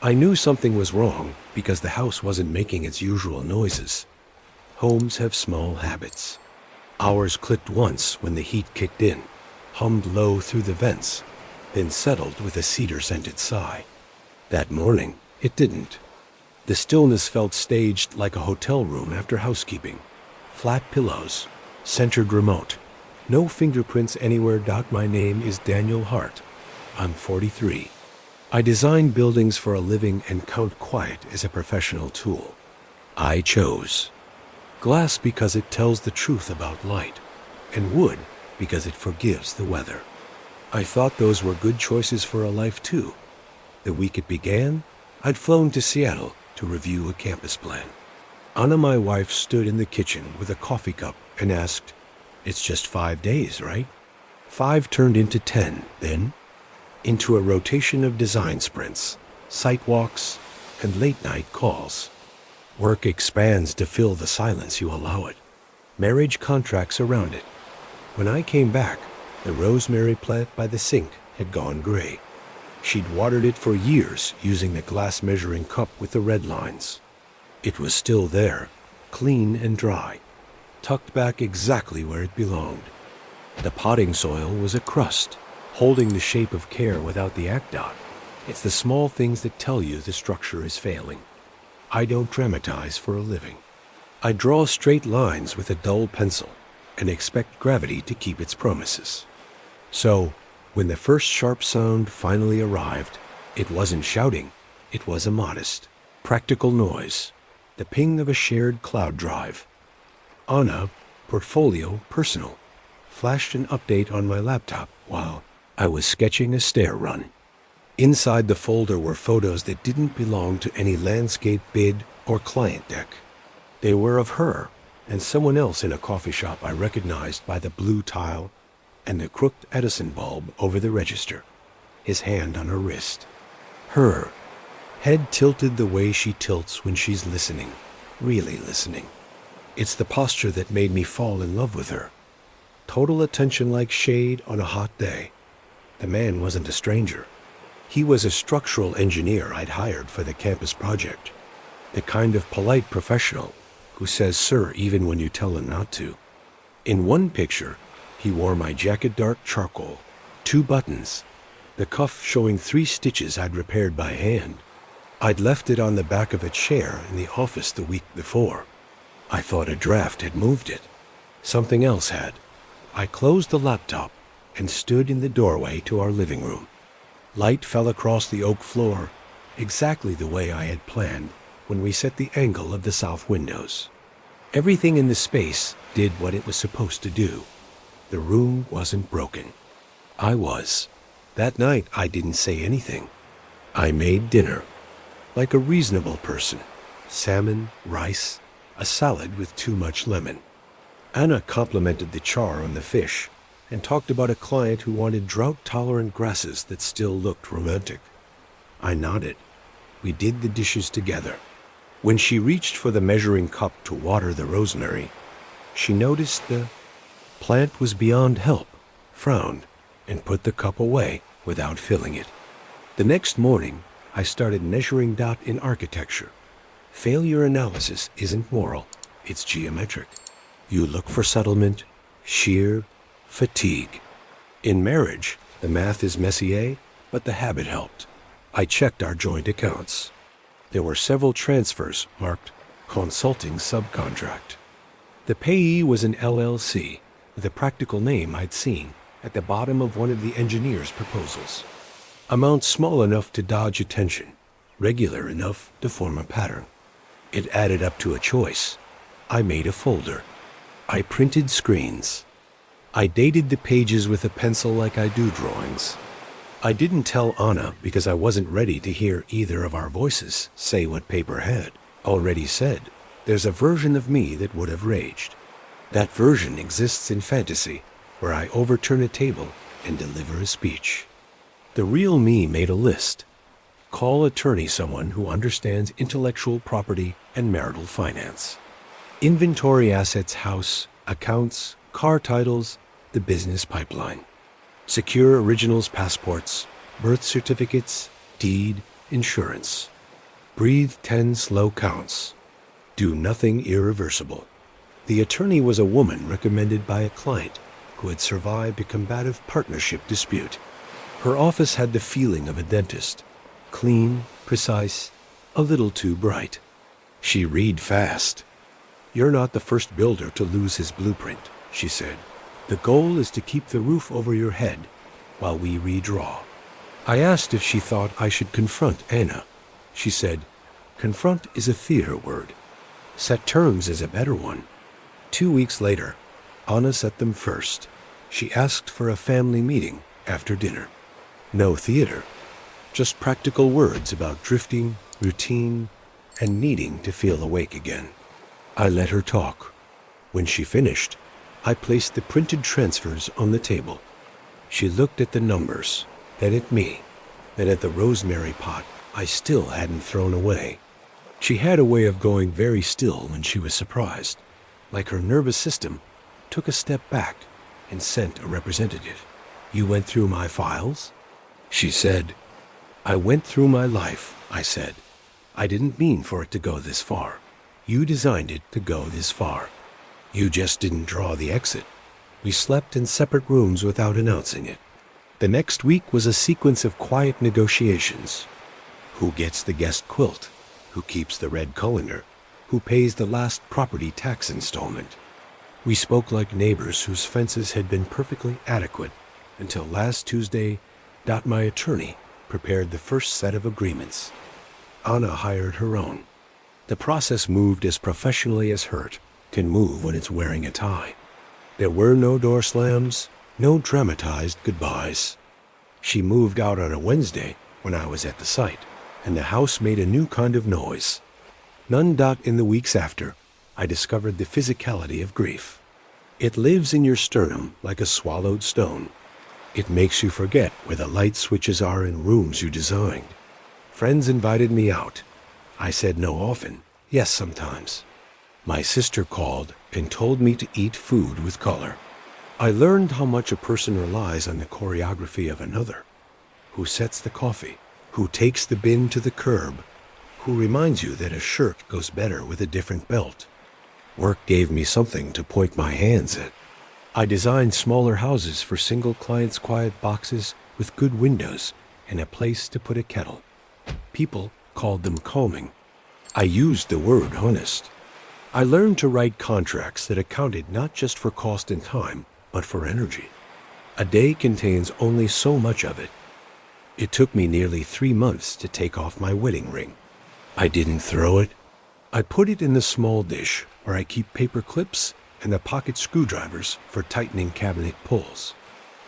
I knew something was wrong because the house wasn't making its usual noises. Homes have small habits. Ours clicked once when the heat kicked in, hummed low through the vents, then settled with a cedar-scented sigh. That morning, it didn't. The stillness felt staged like a hotel room after housekeeping. Flat pillows, centered remote. No fingerprints anywhere. My name is Daniel Hart. I'm 43. I design buildings for a living and count quiet as a professional tool. I chose glass because it tells the truth about light, and wood because it forgives the weather. I thought those were good choices for a life too. The week it began, I'd flown to Seattle to review a campus plan. Anna, my wife, stood in the kitchen with a coffee cup and asked, "It's just 5 days, right?" 5 turned into 10, then into a rotation of design sprints, site walks, and late-night calls. Work expands to fill the silence you allow it. Marriage contracts around it. When I came back, the rosemary plant by the sink had gone gray. She'd watered it for years using the glass measuring cup with the red lines. It was still there, clean and dry, tucked back exactly where it belonged. The potting soil was a crust, holding the shape of care without the dot. It's the small things that tell you the structure is failing. I don't dramatize for a living. I draw straight lines with a dull pencil and expect gravity to keep its promises. So, when the first sharp sound finally arrived, it wasn't shouting, it was a modest, practical noise, the ping of a shared cloud drive. Anna, portfolio personal, flashed an update on my laptop while I was sketching a stair run. Inside the folder were photos that didn't belong to any landscape bid or client deck. They were of her and someone else in a coffee shop I recognized by the blue tile and the crooked Edison bulb over the register, his hand on her wrist. Her, head tilted the way she tilts when she's listening, really listening. It's the posture that made me fall in love with her. Total attention like shade on a hot day. The man wasn't a stranger. He was a structural engineer I'd hired for the campus project. The kind of polite professional who says sir even when you tell him not to. In one picture, he wore my jacket dark charcoal, 2 buttons, the cuff showing 3 stitches I'd repaired by hand. I'd left it on the back of a chair in the office the week before. I thought a draft had moved it. Something else had. I closed the laptop and stood in the doorway to our living room. Light fell across the oak floor, exactly the way I had planned when we set the angle of the south windows. Everything in the space did what it was supposed to do. The room wasn't broken. I was. That night I didn't say anything. I made dinner, like a reasonable person. Salmon, rice, a salad with too much lemon. Anna complimented the char on the fish and talked about a client who wanted drought-tolerant grasses that still looked romantic. I nodded. We did the dishes together. When she reached for the measuring cup to water the rosemary, she noticed the plant was beyond help, frowned, and put the cup away without filling it. The next morning, I started measuring dot in architecture. Failure analysis isn't moral, it's geometric. You look for settlement, shear, fatigue. In marriage, the math is Messier, but the habit helped. I checked our joint accounts. There were several transfers marked consulting subcontract. The payee was an LLC with a practical name I'd seen at the bottom of one of the engineer's proposals. Amount small enough to dodge attention, regular enough to form a pattern. It added up to a choice. I made a folder. I printed screens. I dated the pages with a pencil like I do drawings. I didn't tell Anna because I wasn't ready to hear either of our voices say what paper had already said. There's a version of me that would have raged. That version exists in fantasy, where I overturn a table and deliver a speech. The real me made a list. Call attorney someone who understands intellectual property and marital finance. Inventory assets, house, accounts, car titles, the business pipeline. Secure originals, passports, birth certificates, deed, insurance. Breathe 10 slow counts. Do nothing irreversible. The attorney was a woman recommended by a client who had survived a combative partnership dispute. Her office had the feeling of a dentist. Clean, precise, a little too bright. She read fast. You're not the first builder to lose his blueprint, she said. The goal is to keep the roof over your head while we redraw. I asked if she thought I should confront Anna. She said, confront is a theater word. Set terms is a better one. 2 weeks later, Anna set them first. She asked for a family meeting after dinner. No theater, just practical words about drifting, routine, and needing to feel awake again. I let her talk. When she finished, I placed the printed transfers on the table. She looked at the numbers, then at me, then at the rosemary pot I still hadn't thrown away. She had a way of going very still when she was surprised, like her nervous system took a step back and sent a representative. You went through my files? She said. I went through my life, I said. I didn't mean for it to go this far. You designed it to go this far. You just didn't draw the exit. We slept in separate rooms without announcing it. The next week was a sequence of quiet negotiations. Who gets the guest quilt? Who keeps the red colander? Who pays the last property tax installment? We spoke like neighbors whose fences had been perfectly adequate until last Tuesday. My attorney prepared the first set of agreements. Anna hired her own. The process moved as professionally as Hart can move when it's wearing a tie. There were no door slams, no dramatized goodbyes. She moved out on a Wednesday when I was at the site, and the house made a new kind of noise. None. In the weeks after, I discovered the physicality of grief. It lives in your sternum like a swallowed stone. It makes you forget where the light switches are in rooms you designed. Friends invited me out. I said no often, yes sometimes. My sister called and told me to eat food with color. I learned how much a person relies on the choreography of another. Who sets the coffee, who takes the bin to the curb, who reminds you that a shirt goes better with a different belt. Work gave me something to point my hands at. I designed smaller houses for single clients' quiet boxes with good windows and a place to put a kettle. People called them calming. I used the word honest. I learned to write contracts that accounted not just for cost and time, but for energy. A day contains only so much of it. It took me nearly 3 months to take off my wedding ring. I didn't throw it. I put it in the small dish where I keep paper clips and the pocket screwdrivers for tightening cabinet pulls.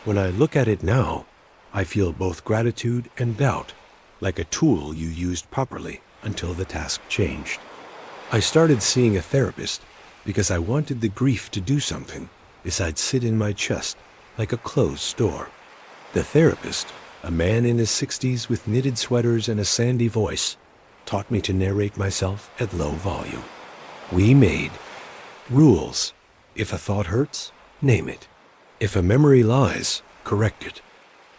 When I look at it now, I feel both gratitude and doubt, like a tool you used properly until the task changed. I started seeing a therapist because I wanted the grief to do something besides sit in my chest like a closed door. The therapist, a man in his 60s with knitted sweaters and a sandy voice, taught me to narrate myself at low volume. We made rules. If a thought hurts, name it. If a memory lies, correct it.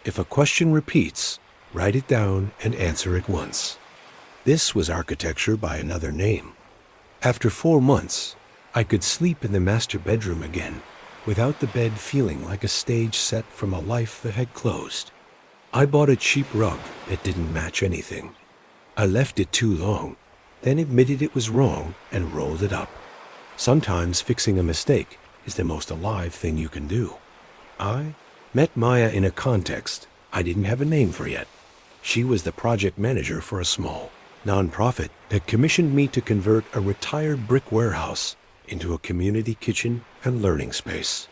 If a question repeats, write it down and answer it once. This was architecture by another name. After 4 months, I could sleep in the master bedroom again without the bed feeling like a stage set from a life that had closed. I bought a cheap rug that didn't match anything. I left it too long, then admitted it was wrong and rolled it up. Sometimes fixing a mistake is the most alive thing you can do. I met Maya in a context I didn't have a name for yet. She was the project manager for a small nonprofit that commissioned me to convert a retired brick warehouse into a community kitchen and learning space.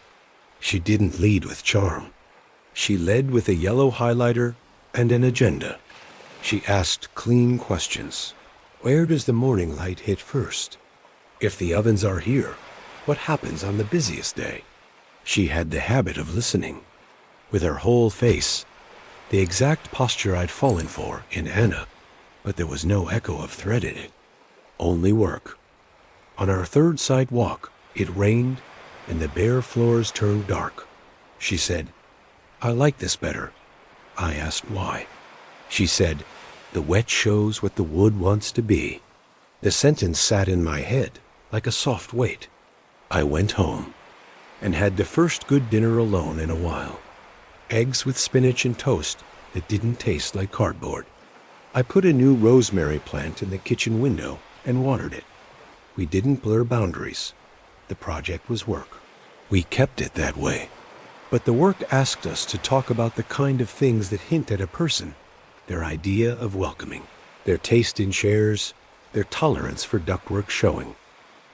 She didn't lead with charm. She led with a yellow highlighter and an agenda. She asked clean questions. Where does the morning light hit first? If the ovens are here, what happens on the busiest day? She had the habit of listening. With her whole face, the exact posture I'd fallen for in Anna, but there was no echo of threat in it. Only work. On our third site walk, it rained and the bare floors turned dark. She said, I like this better. I asked why. She said, The wet shows what the wood wants to be. The sentence sat in my head like a soft weight. I went home and had the first good dinner alone in a while. Eggs with spinach and toast that didn't taste like cardboard. I put a new rosemary plant in the kitchen window and watered it. We didn't blur boundaries. The project was work. We kept it that way. But the work asked us to talk about the kind of things that hint at a person, their idea of welcoming, their taste in chairs, their tolerance for ductwork showing.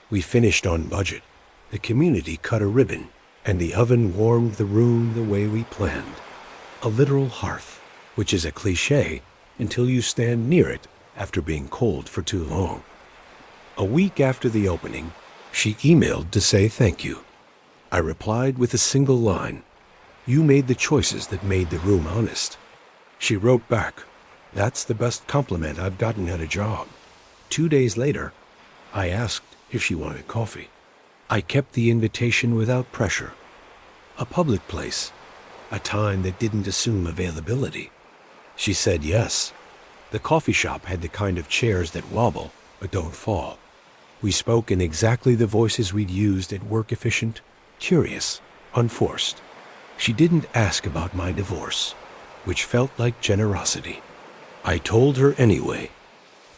We finished on budget. The community cut a ribbon, and the oven warmed the room the way we planned. A literal hearth, which is a cliché until you stand near it after being cold for too long. A week after the opening, she emailed to say thank you. I replied with a single line. You made the choices that made the room honest. She wrote back, that's the best compliment I've gotten at a job. 2 days later, I asked if she wanted coffee. I kept the invitation without pressure. A public place, a time that didn't assume availability. She said yes. The coffee shop had the kind of chairs that wobble but don't fall. We spoke in exactly the voices we'd used at work: efficient, curious, unforced. She didn't ask about my divorce, which felt like generosity. I told her anyway.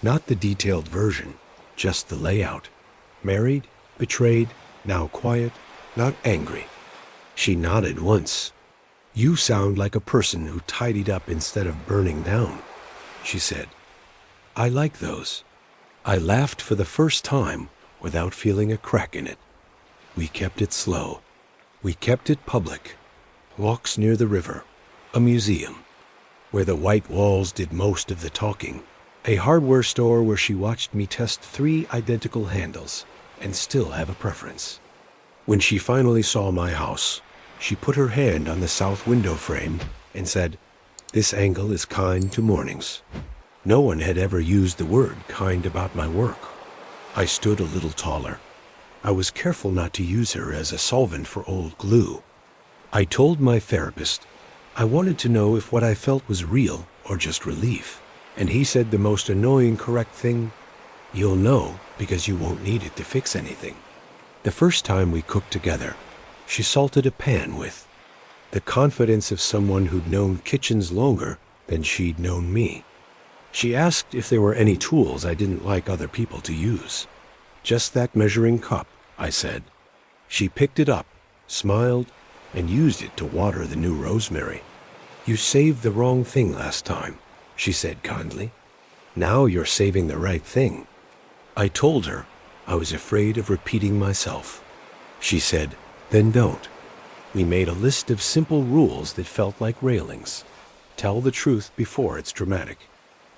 Not the detailed version, just the layout. Married, betrayed, now quiet, not angry. She nodded once. You sound like a person who tidied up instead of burning down, she said. I like those. I laughed for the first time without feeling a crack in it. We kept it slow. We kept it public. Walks near the river, a museum, where the white walls did most of the talking, a hardware store where she watched me test 3 identical handles and still have a preference. When she finally saw my house, she put her hand on the south window frame and said, this angle is kind to mornings. No one had ever used the word kind about my work. I stood a little taller. I was careful not to use her as a solvent for old glue. I told my therapist I wanted to know if what I felt was real or just relief, and he said the most annoying correct thing, you'll know because you won't need it to fix anything. The first time we cooked together, she salted a pan with the confidence of someone who'd known kitchens longer than she'd known me. She asked if there were any tools I didn't like other people to use. Just that measuring cup, I said. She picked it up, smiled, and used it to water the new rosemary. You saved the wrong thing last time, she said kindly. Now you're saving the right thing. I told her I was afraid of repeating myself. She said, then don't. We made a list of simple rules that felt like railings. Tell the truth before it's dramatic.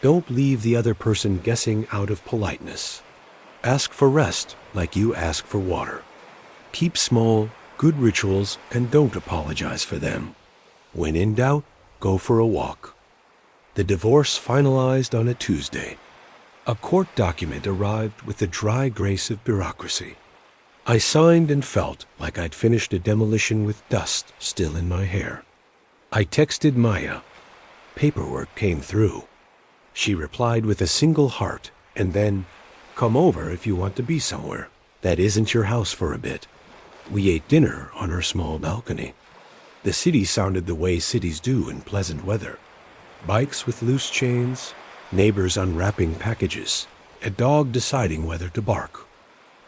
Don't leave the other person guessing out of politeness. Ask for rest like you ask for water. Keep small, good rituals and don't apologize for them. When in doubt, go for a walk. The divorce finalized on a Tuesday. A court document arrived with the dry grace of bureaucracy. I signed and felt like I'd finished a demolition with dust still in my hair. I texted Maya. Paperwork came through. She replied with a single heart and then, come over if you want to be somewhere. That isn't your house for a bit. We ate dinner on her small balcony. The city sounded the way cities do in pleasant weather. Bikes with loose chains, neighbors unwrapping packages, a dog deciding whether to bark.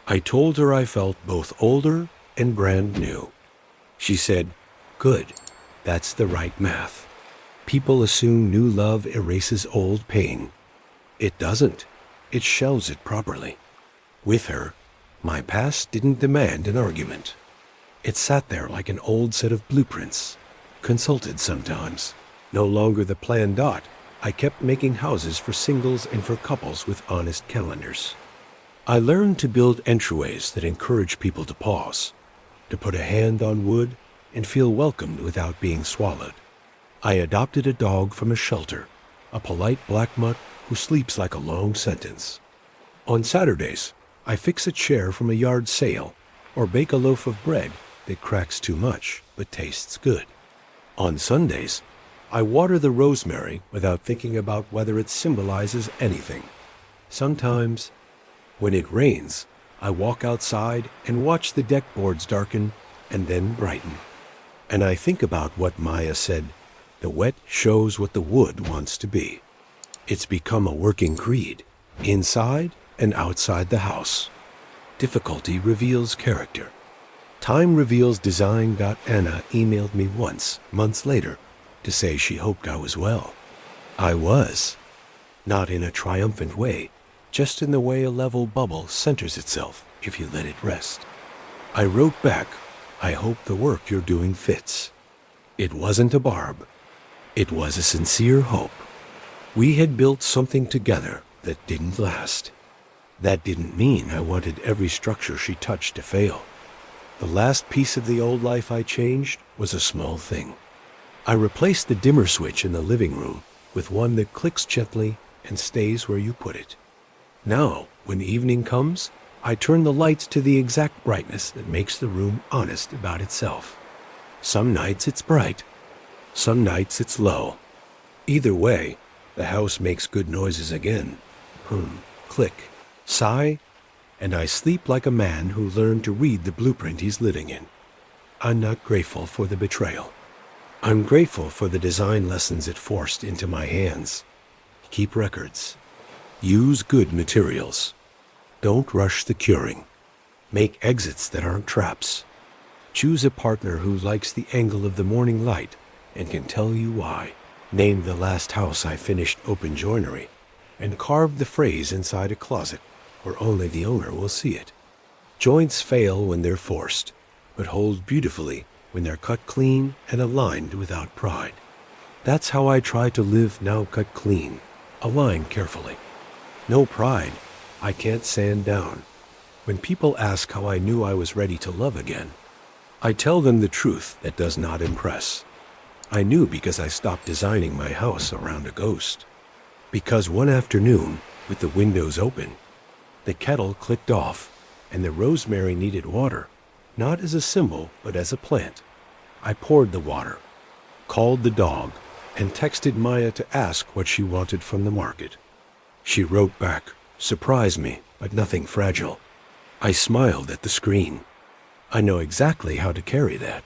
I told her I felt both older and brand new. She said, good, that's the right math. People assume new love erases old pain. It doesn't. It shelves it properly. With her, my past didn't demand an argument. It sat there like an old set of blueprints, consulted sometimes. No longer the plan dot, I kept making houses for singles and for couples with honest calendars. I learned to build entryways that encourage people to pause, to put a hand on wood and feel welcomed without being swallowed. I adopted a dog from a shelter, a polite black mutt who sleeps like a long sentence. On Saturdays, I fix a chair from a yard sale or bake a loaf of bread that cracks too much but tastes good. On Sundays, I water the rosemary without thinking about whether it symbolizes anything. Sometimes, when it rains, I walk outside and watch the deck boards darken and then brighten. And I think about what Maya said, the wet shows what the wood wants to be. It's become a working creed, inside and outside the house. Difficulty reveals character. Time reveals design. Anna emailed me once, months later, to say she hoped I was well. I was. Not in a triumphant way, just in the way a level bubble centers itself if you let it rest. I wrote back, I hope the work you're doing fits. It wasn't a barb. It was a sincere hope. We had built something together that didn't last. That didn't mean I wanted every structure she touched to fail. The last piece of the old life I changed was a small thing. I replaced the dimmer switch in the living room with one that clicks gently and stays where you put it. Now, when evening comes, I turn the lights to the exact brightness that makes the room honest about itself. Some nights it's bright, some nights it's low. Either way, the house makes good noises again. Click, sigh, and I sleep like a man who learned to read the blueprint he's living in. I'm not grateful for the betrayal. I'm grateful for the design lessons it forced into my hands. Keep records. Use good materials. Don't rush the curing. Make exits that aren't traps. Choose a partner who likes the angle of the morning light and can tell you why. Name the last house I finished open joinery, and carve the phrase inside a closet where only the owner will see it. Joints fail when they're forced, but hold beautifully when they're cut clean and aligned without pride. That's how I try to live now, cut clean, aligned carefully. No pride. I can't sand down. When people ask how I knew I was ready to love again, I tell them the truth that does not impress. I knew because I stopped designing my house around a ghost. Because one afternoon, with the windows open, the kettle clicked off, and the rosemary needed water, not as a symbol, but as a plant. I poured the water, called the dog, and texted Maya to ask what she wanted from the market. She wrote back, surprised me, but nothing fragile. I smiled at the screen. I know exactly how to carry that.